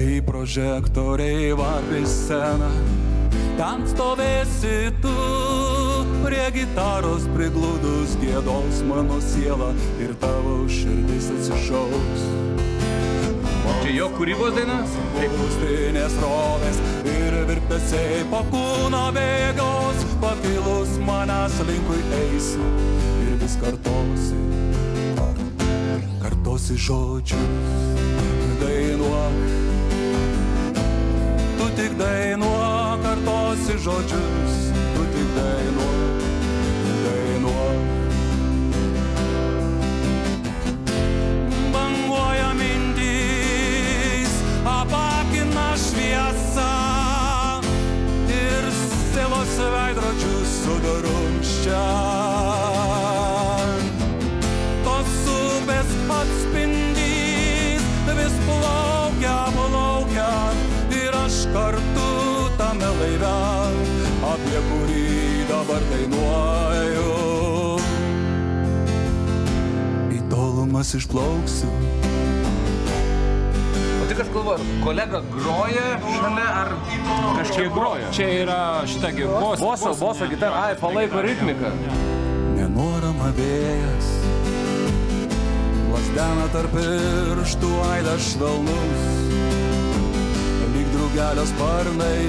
Kai prožektoriai varpė sceną, ten stovėsi tu, prie gitaros prigludus giedos mano siela ir tavo širdis atsišauks. Čia jo kūrybos daina? Pustinės rovės ir virpesiai po kūno bėgos, pakilus manęs linkui eisi ir vis kartosi žodžius. Dainuok, tu tik dainuok, kartosi žodžius, tu tik dainuok, dainuok. Banguoja mintys, apakina šviesą ir sielos veidrodžius sudurumščia. Tos upės atspindys vis plaukia ir aš kartu tame laive, apie kurį dabar dainuoju. Į tolumas išplauksiu. O tik aš galvoju, kolega groja šalia ar kažkiek groja? Čia yra šitagi Boso gitara, palaiko ritmiką. Nenorama vėjas, lasdena tarp pirštų aidas švelnus, lyg drugelio sparnai.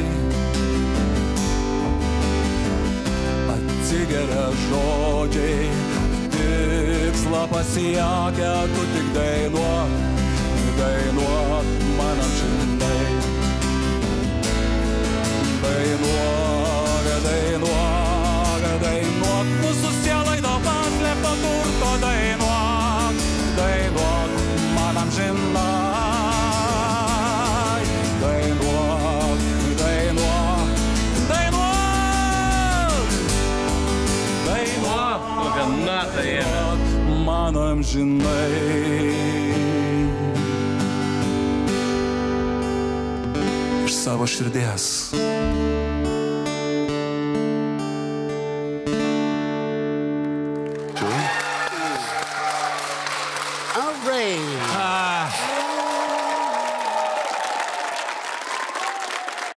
Atsigeria žodžiai, tikslą pasiekia, tu tik dainuok, dainuok man amžinai. Dainuok, dainuok, dainuok, mūsų sielai daug paslėpto turto dainuok. Dainuok man amžinai. Dainuok, dainuok, dainuok. Dainuok, kokia nata yra. Man amžinai. Iš savo širdies.